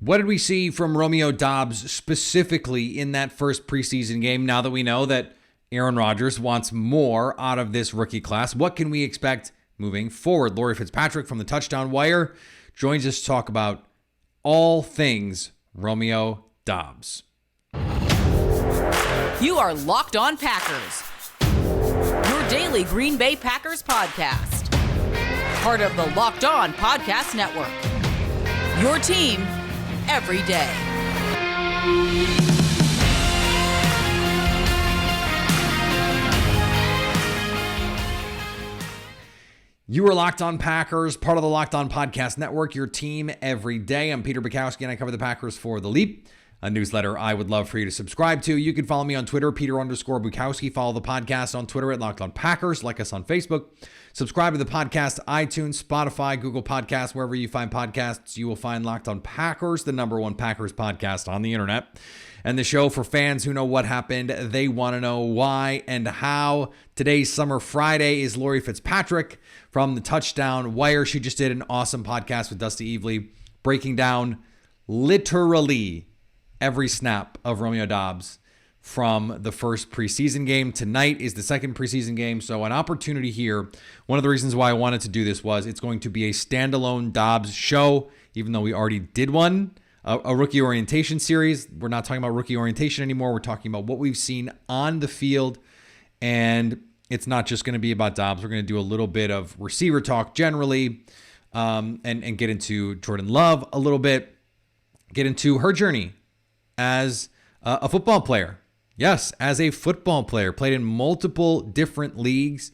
What did we see from Romeo Dobbs specifically in that first preseason game now that we know that Aaron Rodgers wants more out of this rookie class? What can we expect moving forward? Laurie Fitzpatrick from the Touchdown Wire joins us to talk about all things Romeo Doubs. You are Locked On Packers, your daily Green Bay Packers podcast. Part of the Locked On Podcast Network, your team every day. You are Locked On Packers, part of the Locked On Podcast Network, your team every day. I'm Peter Bukowski, and I cover the Packers for The Leap, a newsletter I would love for you to subscribe to. You can follow me on Twitter, Peter_Bukowski. Follow the podcast on Twitter at Locked On Packers. Like us on Facebook. Subscribe to the podcast, iTunes, Spotify, Google Podcasts, wherever you find podcasts. You will find Locked On Packers, the number one Packers podcast on the internet. And the show for fans who know what happened. They want to know why and how. Today's Summer Friday is Laurie Fitzpatrick from the Touchdown Wire. She just did an awesome podcast with Dusty Evely, breaking down literally every snap of Romeo Dobbs from the first preseason game. Tonight is the second preseason game, so an opportunity here. One of the reasons why I wanted to do this was it's going to be a standalone Dobbs show, even though we already did one, a rookie orientation series. We're not talking about rookie orientation anymore. We're talking about what we've seen on the field, and it's not just going to be about Dobbs. We're going to do a little bit of receiver talk generally, and get into Jordan Love a little bit, get into her journey as a football player. Yes, as a football player, played in multiple different leagues.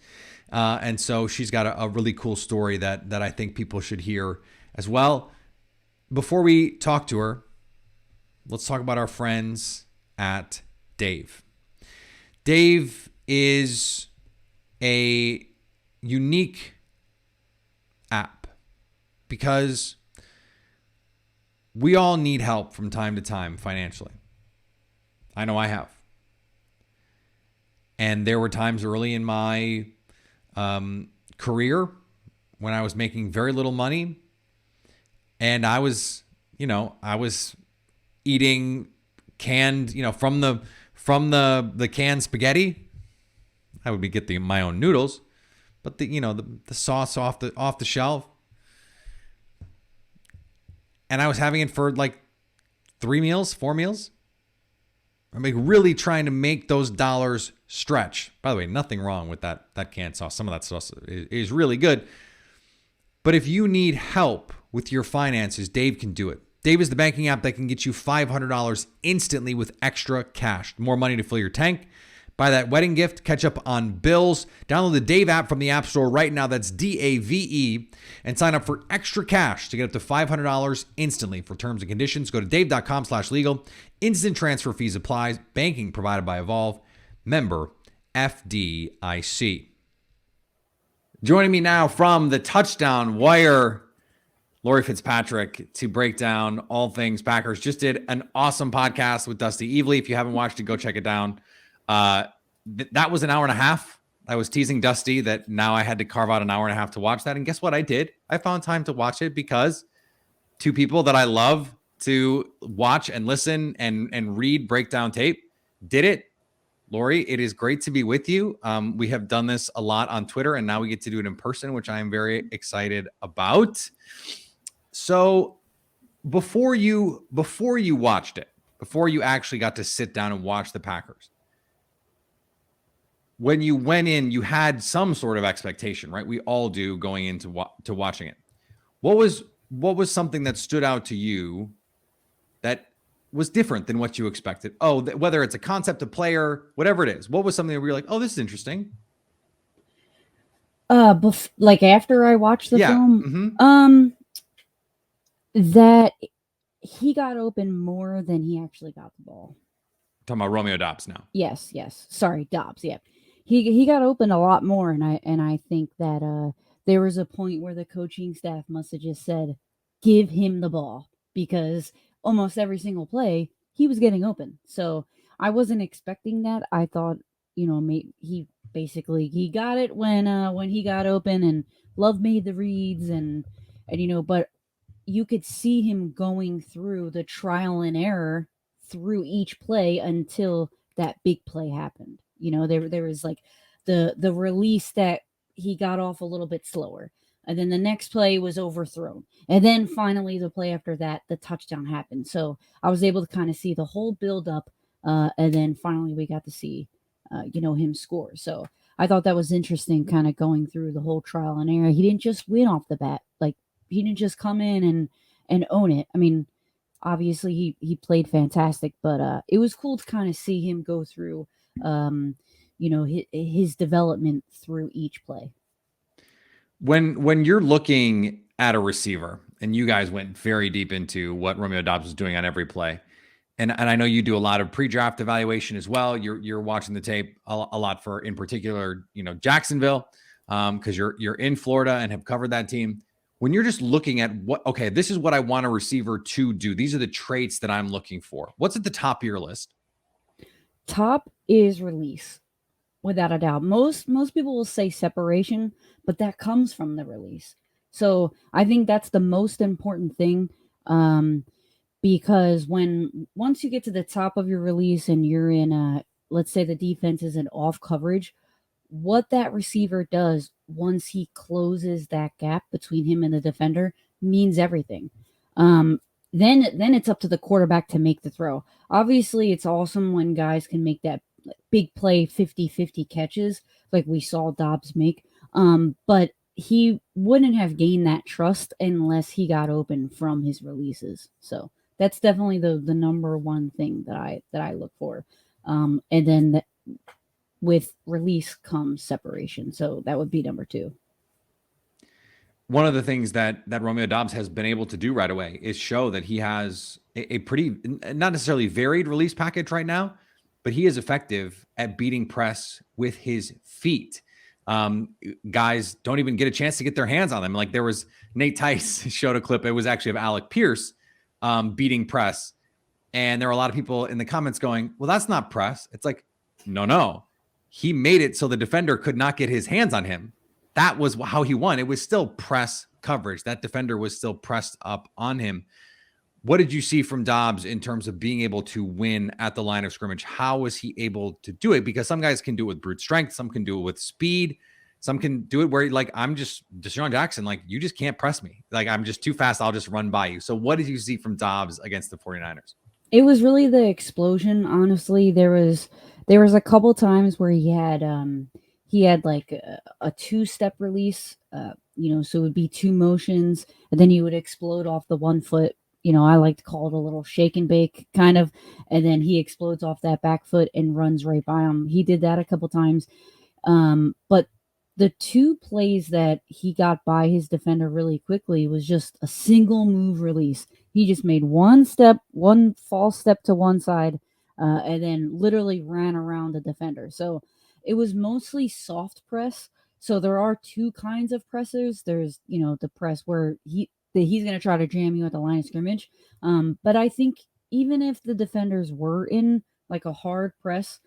And so she's got a really cool story that I think people should hear as well. Before we talk to her, let's talk about our friends at Dave. Dave is a unique app because we all need help from time to time financially. I know I have. And there were times early in my career when I was making very little money, and I was eating canned, from the canned spaghetti. I would get my own noodles, but the sauce off the shelf. And I was having it for like 4 meals. I'm really trying to make those dollars stretch. By the way, nothing wrong with that canned sauce. Some of that sauce is really good. But if you need help with your finances, Dave can do it. Dave is the banking app that can get you $500 instantly with extra cash. More money to fill your tank. Buy that wedding gift, catch up on bills. Download the Dave app from the App Store right now. That's DAVE. And sign up for extra cash to get up to $500 instantly. For terms and conditions, go to dave.com/legal. Instant transfer fees apply. Banking provided by Evolve. Member FDIC. Joining me now from the Touchdown Wire, Laurie Fitzpatrick, to break down all things Packers. Just did an awesome podcast with Dusty Evely. If you haven't watched it, go check it down. That was an hour and a half. I was teasing Dusty that now I had to carve out an hour and a half to watch that. And guess what I did? I found time to watch it because two people that I love to watch and listen and read breakdown tape did it. Laurie, it is great to be with you. We have done this a lot on Twitter, and now we get to do it in person, which I am very excited about. So before you watched it, before you actually got to sit down and watch the Packers, when you went in, you had some sort of expectation, right? We all do going into watching it. What was something that stood out to you that was different than what you expected? Oh, whether it's a concept, a player, whatever it is. What was something that we were like, oh, this is interesting? Like after I watched the film, that he got open more than he actually got the ball. Talking about Romeo Dobbs now. Yes. Sorry, Dobbs. Yeah, he got open a lot more, and I think that there was a point where the coaching staff must have just said, "Give him the ball," because almost every single play he was getting open. So I wasn't expecting that. I thought, he got it when he got open, and Love made the reads, and but you could see him going through the trial and error through each play until that big play happened. There was like the release that he got off a little bit slower. And then the next play was overthrown. And then finally the play after that, the touchdown happened. So I was able to kind of see the whole build up. And then finally we got to see, him score. So I thought that was interesting, kind of going through the whole trial and error. He didn't just win off the bat. Like, he didn't just come in and own it. I mean, obviously he played fantastic, but it was cool to kind of see him go through, his development through each play. When you're looking at a receiver, and you guys went very deep into what Romeo Dobbs was doing on every play, and I know you do a lot of pre-draft evaluation as well. You're watching the tape a lot for, in particular, Jacksonville, because you're in Florida and have covered that team. When you're just looking at this is what I want a receiver to do. These are the traits that I'm looking for. What's at the top of your list? Top is release, without a doubt. Most people will say separation, but that comes from the release. So I think that's the most important thing, because once you get to the top of your release and you're in let's say the defense is in off coverage, what that receiver does once he closes that gap between him and the defender means everything. Then it's up to the quarterback to make the throw. Obviously, it's awesome when guys can make that big play 50-50 catches like we saw Dobbs make. But he wouldn't have gained that trust unless he got open from his releases. So that's definitely the number one thing that I look for. And then with release comes separation. So that would be number 2. One of the things that Romeo Doubs has been able to do right away is show that he has a pretty, not necessarily varied release package right now, but he is effective at beating press with his feet. Guys don't even get a chance to get their hands on them. Like, there was Nate Tice showed a clip. It was actually of Alec Pierce beating press. And there were a lot of people in the comments going, well, that's not press. It's like, no. He made it so the defender could not get his hands on him. That was how he won. It was still press coverage. That defender was still pressed up on him. What did you see from Dobbs in terms of being able to win at the line of scrimmage? How was he able to do it? Because some guys can do it with brute strength. Some can do it with speed. Some can do it where, like, I'm just Deshaun Jackson. Like, you just can't press me. Like, I'm just too fast. I'll just run by you. So what did you see from Dobbs against the 49ers? It was really the explosion. Honestly, there was a couple times where he had like a 2-step release, so it would be 2 motions, and then he would explode off the 1 foot. I like to call it a little shake and bake kind of, and then he explodes off that back foot and runs right by him. He did that a couple times. But the 2 plays that he got by his defender really quickly was just a single move release. He just made one false step to one side, and then literally ran around the defender. So it was mostly soft press. So there are 2 kinds of pressers. There's, the press where he's going to try to jam you at the line of scrimmage. But I think even if the defenders were in like a hard press,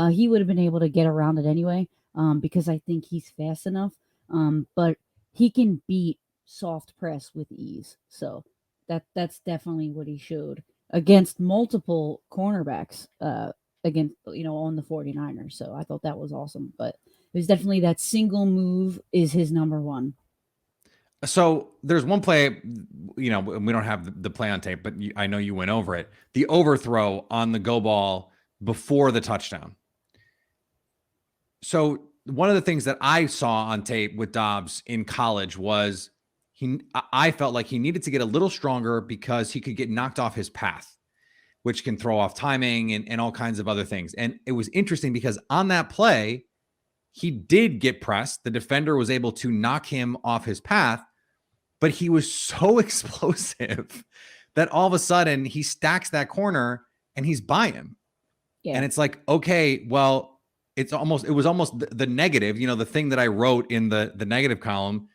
he would have been able to get around it anyway, because I think he's fast enough. But he can beat soft press with ease. So that's definitely what he showed against multiple cornerbacks, against, on the 49ers. So I thought that was awesome. But it was definitely that single move is his number 1. So there's one play, we don't have the play on tape, but I know you went over it. The overthrow on the go ball before the touchdown. So one of the things that I saw on tape with Dobbs in college was I felt like he needed to get a little stronger because he could get knocked off his path, which can throw off timing and all kinds of other things. And it was interesting because on that play, he did get pressed. The defender was able to knock him off his path, but he was so explosive that all of a sudden he stacks that corner and he's by him. Yeah. And it's like, okay, well, it was almost the negative, the thing that I wrote in the negative column.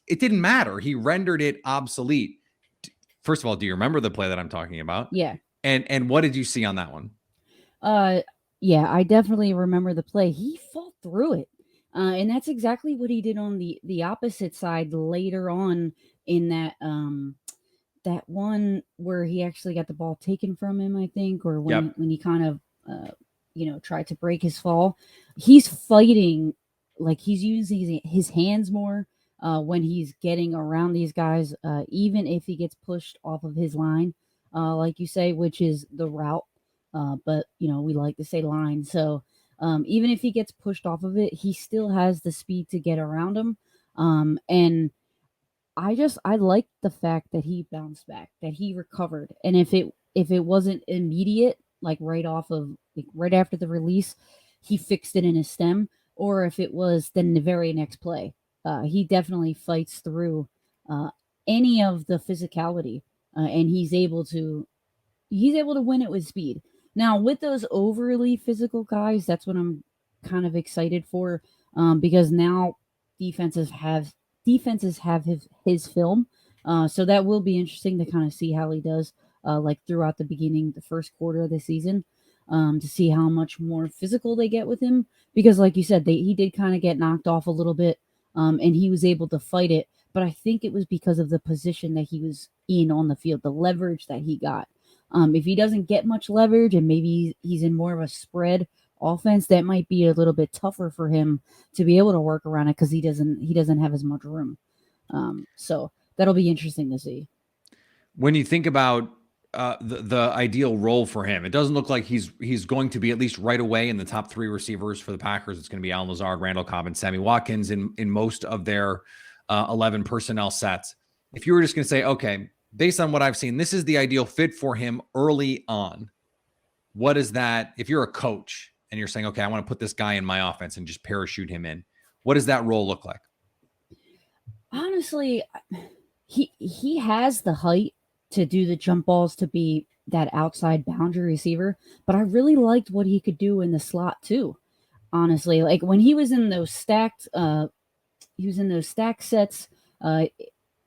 It didn't matter. He rendered it obsolete. First of all, do you remember the play that I'm talking about? Yeah. And what did you see on that one? Yeah, I definitely remember the play. He fought through it. And that's exactly what he did on the opposite side later on in that one where he actually got the ball taken from him, I think, or Yep. when he kind of tried to break his fall, he's fighting, like he's using his hands more when he's getting around these guys, even if he gets pushed off of his line, like you say, which is the route. But we like to say line. So even if he gets pushed off of it, he still has the speed to get around him. And I like the fact that he bounced back, that he recovered. And if it wasn't immediate, like right off of like right after the release, he fixed it in his stem, or if it was then the very next play, he definitely fights through uh, any of the physicality, and he's able to win it with speed. Now, with those overly physical guys, that's what I'm kind of excited for, because now defenses have defenses have his film, so that will be interesting to kind of see how he does, like throughout the first quarter of the season, to see how much more physical they get with him. Because, like you said, he did kind of get knocked off a little bit, and he was able to fight it. But I think it was because of the position that he was in on the field, the leverage that he got. If he doesn't get much leverage and maybe he's in more of a spread offense, that might be a little bit tougher for him to be able to work around it because he doesn't have as much room. So that'll be interesting to see. When you think about the ideal role for him, it doesn't look like he's going to be, at least right away, in the top three receivers for the Packers. It's going to be Allen Lazard, Randall Cobb, and Sammy Watkins in most of their 11 personnel sets. If you were just going to say, okay, based on what I've seen, this is the ideal fit for him early on, what is that? If you're a coach and you're saying, okay, I want to put this guy in my offense and just parachute him in, what does that role look like? Honestly, he has the height to do the jump balls, to be that outside boundary receiver, but I really liked what he could do in the slot too. Honestly, like when he was in those stack sets.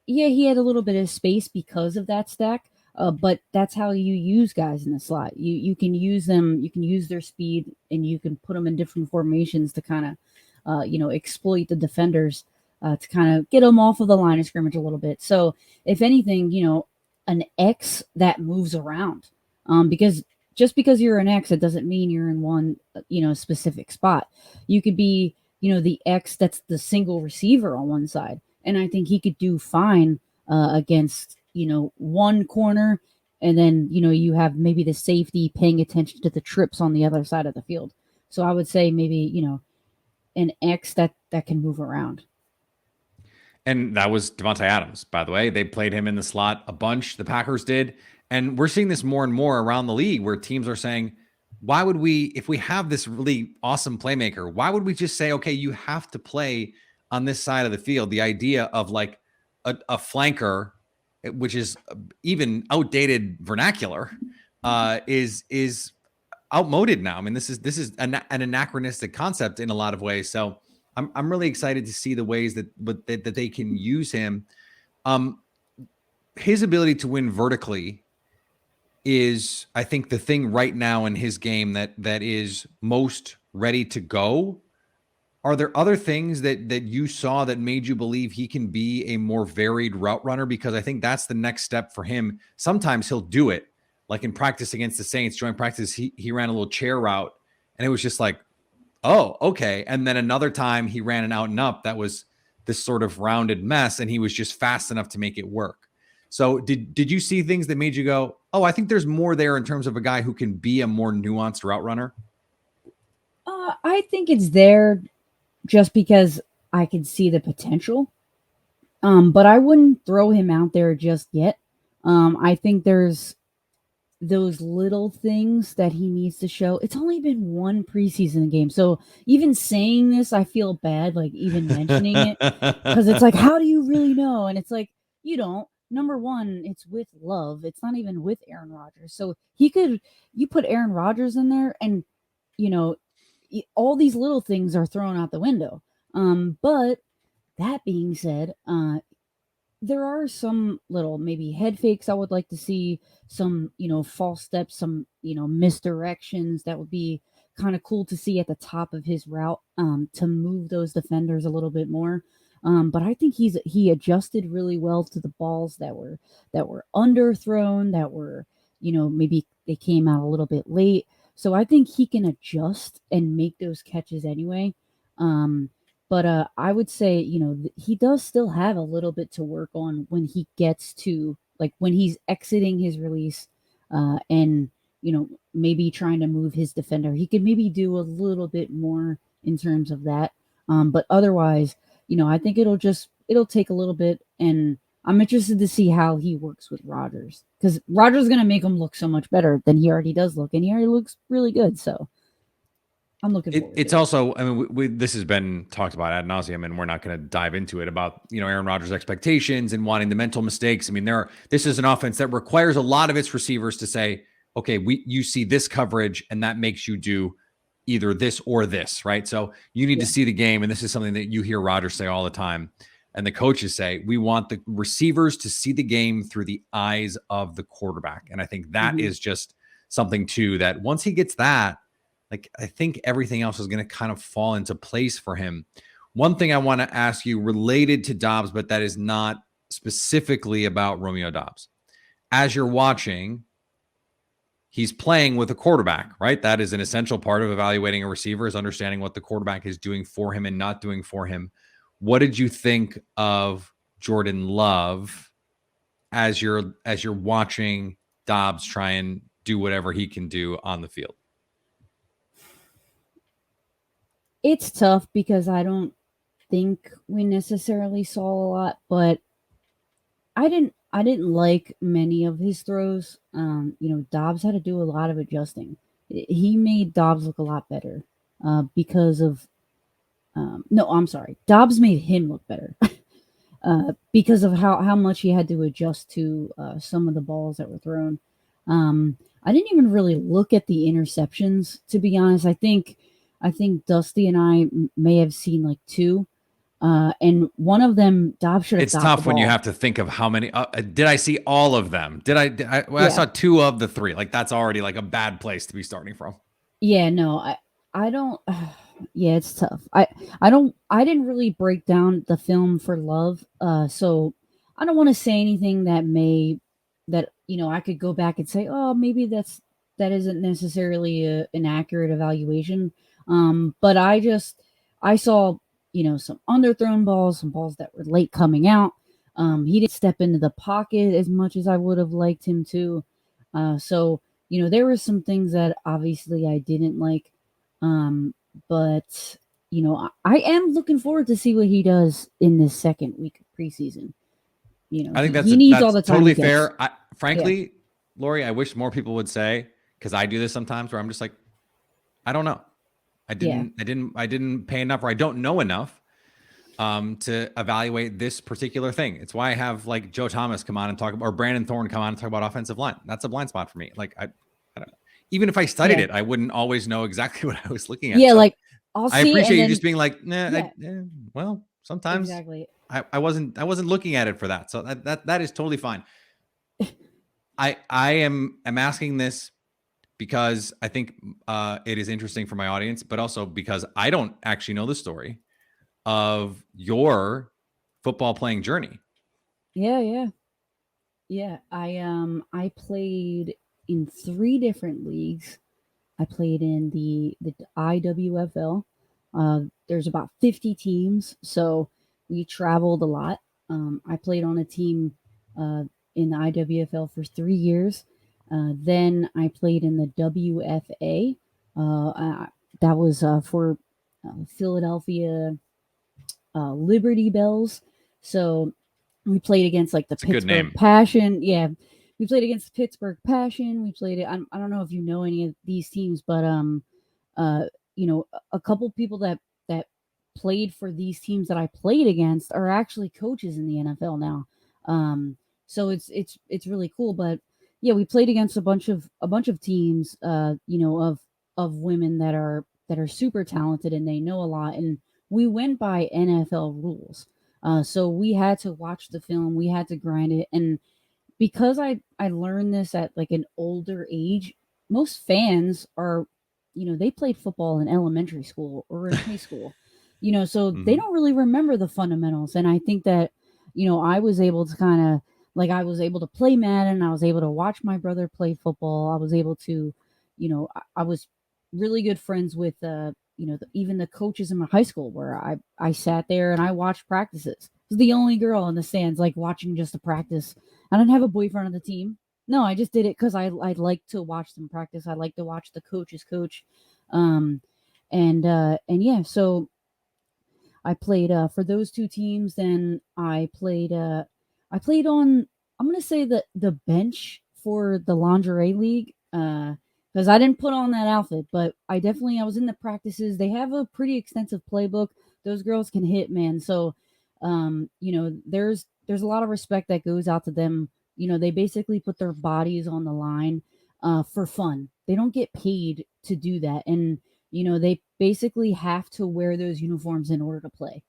Yeah, he had a little bit of space because of that stack. But that's how you use guys in the slot. You can use them. You can use their speed, and you can put them in different formations to kind of, exploit the defenders, to kind of get them off of the line of scrimmage a little bit. So, if anything, an X that moves around, because just because you're an X, it doesn't mean you're in one, specific spot. You could be, the X that's the single receiver on one side, and I think he could do fine against one corner, and then you have maybe the safety paying attention to the trips on the other side of the field. So I would say maybe an X that can move around. And that was Devontae Adams, by the way. They played him in the slot a bunch, the Packers did. And we're seeing this more and more around the league, where teams are saying, why would we, if we have this really awesome playmaker, why would we just say, okay, you have to play on this side of the field? The idea of like a flanker, which is even outdated vernacular, is outmoded now. I mean, this is an anachronistic concept in a lot of ways. So I'm really excited to see the ways that they can use him. His ability to win vertically is, I think, the thing right now in his game that is most ready to go. Are there other things that you saw that made you believe he can be a more varied route runner? Because I think that's the next step for him. Sometimes he'll do it, like in practice against the Saints, joint practice, he ran a little chair route, and it was just like, oh, okay. And then another time he ran an out and up that was this sort of rounded mess, and he was just fast enough to make it work. So did you see things that made you go, oh, I think there's more there in terms of a guy who can be a more nuanced route runner? I think it's there just because I can see the potential. But I wouldn't throw him out there just yet. I think there's those little things that he needs to show. It's only been one preseason game. So even saying this, I feel bad, like even mentioning it, because it's like, how do you really know? And it's like, you don't. Number one, it's with Love. It's not even with Aaron Rodgers. So you put Aaron Rodgers in there, and, all these little things are thrown out the window. But that being said, there are some little maybe head fakes I would like to see, some, false steps, some, misdirections that would be kind of cool to see at the top of his route, to move those defenders a little bit more. But I think he adjusted really well to the balls that were underthrown, that were, maybe they came out a little bit late. So I think he can adjust and make those catches anyway. But I would say, he does still have a little bit to work on when he gets to, like, when he's exiting his release, and maybe trying to move his defender. He could maybe do a little bit more in terms of that. But otherwise, I think it'll take a little bit, and I'm interested to see how he works with Rodgers, because Rodgers is going to make him look so much better than he already does look, and he already looks really good. So I'm looking forward. It's also, I mean, this has been talked about ad nauseum, and we're not going to dive into it about, Aaron Rodgers' expectations and wanting the mental mistakes. I mean, this is an offense that requires a lot of its receivers to say, okay, you see this coverage, and that makes you do either this or this, right? So you need to see the game, and this is something that you hear Rodgers say all the time, and the coaches say, we want the receivers to see the game through the eyes of the quarterback. And I think that is just something too, that once he gets that, like, I think everything else is going to kind of fall into place for him. One thing I want to ask you related to Dobbs, but that is not specifically about Romeo Doubs. As you're watching, he's playing with a quarterback, right? That is an essential part of evaluating a receiver, is understanding what the quarterback is doing for him and not doing for him. What did you think of Jordan Love as you're watching Dobbs try and do whatever he can do on the field? It's tough because I don't think we necessarily saw a lot, but I didn't like many of his throws. Dobbs had to do a lot of adjusting. He made Dobbs look a lot better because of no, I'm sorry. Dobbs made him look better because of how much he had to adjust to some of the balls that were thrown. I didn't even really look at the interceptions, to be honest. I think Dusty and I may have seen like two. And one of them, Dobbs should have. It's tough when you have to think of how many. Did I see all of them? I saw two of the three. Like, that's already like a bad place to be starting from. Yeah, no, I don't. Yeah, it's tough. I didn't really break down the film for Love. So I don't want to say anything that I could go back and say, oh, maybe that isn't necessarily an accurate evaluation. But I saw, some underthrown balls, some balls that were late coming out. He didn't step into the pocket as much as I would have liked him to. So, there were some things that obviously I didn't like. But, I am looking forward to see what he does in this second week of preseason. I think he needs that's all the time totally fair. Frankly, Laurie, I wish more people would say, because I do this sometimes, where I'm just like, I don't know. I didn't pay enough, or I don't know enough to evaluate this particular thing. It's why I have like Joe Thomas come on and talk about, or Brandon Thorne come on and talk about offensive line. That's a blind spot for me. Like, I don't know. Even if I studied it, I wouldn't always know exactly what I was looking at. Yeah, so like I appreciate you just being like, nah. Well, sometimes exactly. I wasn't looking at it for that. So that is totally fine. I am asking this because I think it is interesting for my audience, but also because I don't actually know the story of your football playing journey. Yeah. I played in 3 different leagues. I played in the IWFL. There's about 50 teams, so we traveled a lot. I played on a team in the IWFL for 3 years. Then I played in the WFA. That was for Philadelphia Liberty Bells. So we played against like the Pittsburgh Passion. Yeah, we played against the Pittsburgh Passion. We played it. I don't know if you know any of these teams, but a couple people that played for these teams that I played against are actually coaches in the NFL now. So it's really cool. But yeah, we played against a bunch of teams, of women that are super talented and they know a lot. And we went by NFL rules. So we had to watch the film, we had to grind it. And because I learned this at like an older age, most fans are, they played football in elementary school or in high school. So they don't really remember the fundamentals. And I think that, I was able to kind of, like, I was able to play Madden. I was able to watch my brother play football. I was able to, I was really good friends with, even the coaches in my high school, where I sat there and I watched practices. I was the only girl in the stands, like, watching just a practice. I didn't have a boyfriend on the team. No, I just did it because I like to watch them practice. I like to watch the coaches coach. And yeah, so I played for those two teams. Then I played on, I'm gonna say, the bench for the lingerie league, because I didn't put on that outfit, but I was in the practices. They have a pretty extensive playbook. Those girls can hit, man. So there's a lot of respect that goes out to them. They basically put their bodies on the line for fun. They don't get paid to do that. And they basically have to wear those uniforms in order to play.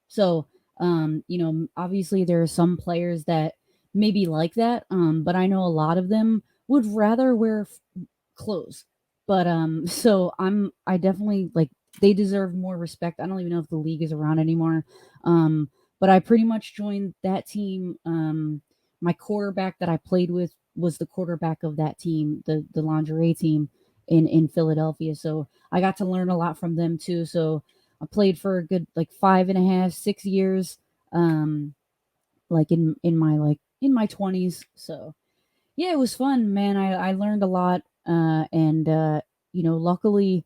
So, obviously there are some players that maybe like that, but I know a lot of them would rather wear clothes. But so I definitely, like, they deserve more respect. I don't even know if the league is around anymore. But I pretty much joined that team. My quarterback that I played with was the quarterback of that team, the lingerie team in Philadelphia. So I got to learn a lot from them too. So I played for a good, like, 5.5, 6 years, like in my 20s. So yeah, it was fun, man. I learned a lot. And luckily,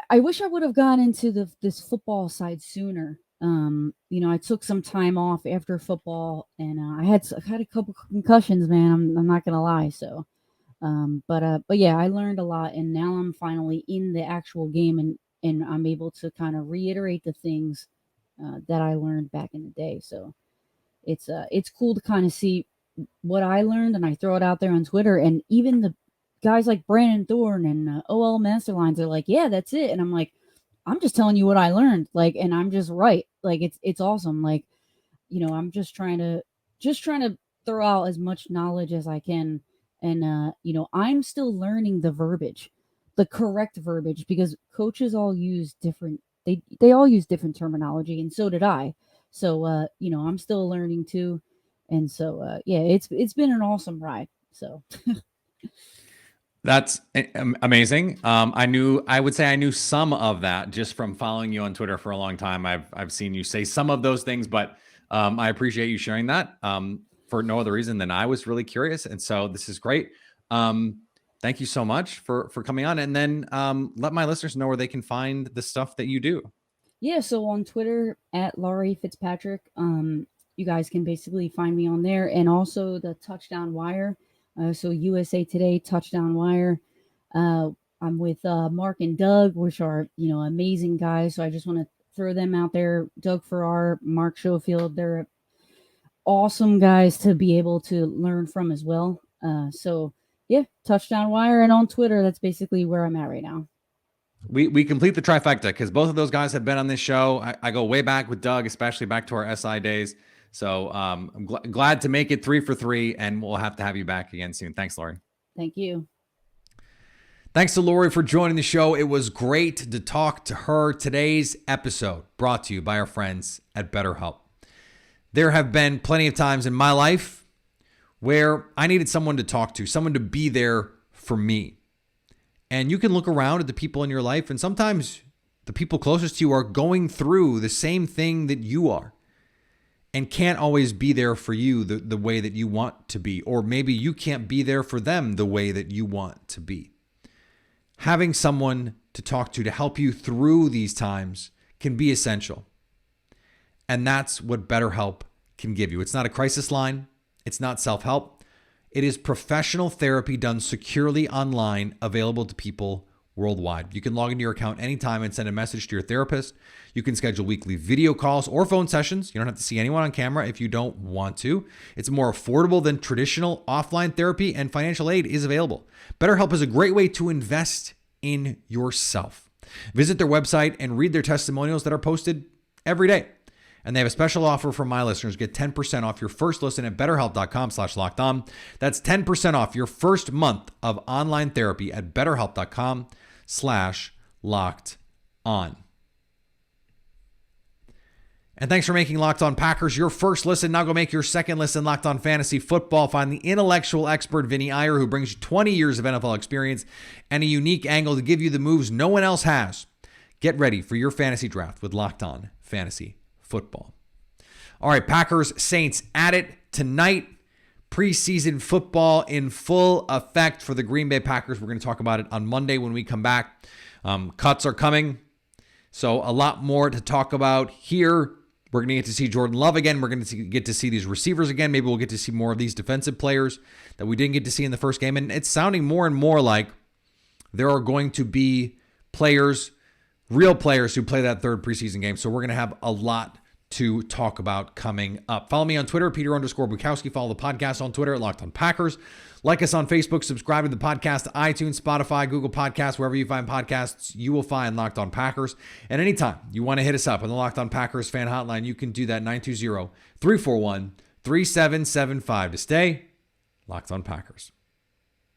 I wish I would have gone into this football side sooner. I took some time off after football, and I had a couple concussions, man. I'm not gonna lie. So, but yeah, I learned a lot, and now I'm finally in the actual game, and I'm able to kind of reiterate the things that I learned back in the day. So it's cool to kind of see what I learned, and I throw it out there on Twitter, and even the guys like Brandon Thorne and OL Masterlines are like, yeah, that's it. And I'm like, I'm just telling you what I learned, like, and I'm just right. Like, it's awesome. Like, I'm just trying to throw out as much knowledge as I can. And, I'm still learning the verbiage, the correct verbiage, because coaches all use different, they all use different terminology. And so did I. So, I'm still learning too. And so, yeah, it's been an awesome ride. So That's amazing. I would say I knew some of that just from following you on Twitter for a long time. I've seen you say some of those things, but I appreciate you sharing that for no other reason than I was really curious. And so this is great. Thank you so much for coming on. And then let my listeners know where they can find the stuff that you do. Yeah, so on Twitter at Laurie Fitzpatrick, you guys can basically find me on there, and also the Touchdown Wire. So USA Today, Touchdown Wire. I'm with Mark and Doug, which are, amazing guys. So I just want to throw them out there. Doug Farrar, Mark Schofield, they're awesome guys to be able to learn from as well. So yeah, Touchdown Wire, and on Twitter, that's basically where I'm at right now. We complete the trifecta because both of those guys have been on this show. I go way back with Doug, especially back to our SI days. So I'm glad to make it 3 for 3, and we'll have to have you back again soon. Thanks, Laurie. Thank you. Thanks to Laurie for joining the show. It was great to talk to her. Today's episode brought to you by our friends at BetterHelp. There have been plenty of times in my life where I needed someone to talk to, someone to be there for me. And you can look around at the people in your life, and sometimes the people closest to you are going through the same thing that you are and can't always be there for you the way that you want to be. Or maybe you can't be there for them the way that you want to be. Having someone to talk to help you through these times can be essential. And that's what BetterHelp can give you. It's not a crisis line. It's not self-help. It is professional therapy done securely online, available to people worldwide. You can log into your account anytime and send a message to your therapist. You can schedule weekly video calls or phone sessions. You don't have to see anyone on camera if you don't want to. It's more affordable than traditional offline therapy, and financial aid is available. BetterHelp is a great way to invest in yourself. Visit their website and read their testimonials that are posted every day. And they have a special offer for my listeners. Get 10% off your first listen at betterhelp.com/lockedon. That's 10% off your first month of online therapy at betterhelp.com/lockedon. And thanks for making Locked On Packers your first listen. Now go make your second listen Locked On Fantasy Football. Find the intellectual expert Vinny Iyer, who brings you 20 years of NFL experience and a unique angle to give you the moves no one else has. Get ready for your fantasy draft with Locked On Fantasy Football. All right, Packers Saints at it tonight. Preseason football in full effect for the Green Bay Packers. We're going to talk about it on Monday when we come back. Cuts are coming, so a lot more to talk about here. We're going to get to see Jordan Love again. We're going to get to see these receivers again. Maybe we'll get to see more of these defensive players that we didn't get to see in the first game. And it's sounding more and more like there are going to be players, real players, who play that third preseason game. So we're going to have a lot to talk about coming up. Follow me on Twitter, Peter_Bukowski. Follow the podcast on Twitter at Locked On Packers. Like us on Facebook. Subscribe to the podcast, iTunes, Spotify, Google Podcasts, wherever you find podcasts, you will find Locked On Packers. And anytime you want to hit us up on the Locked On Packers fan hotline, you can do that 920-341-3775 to stay Locked On Packers.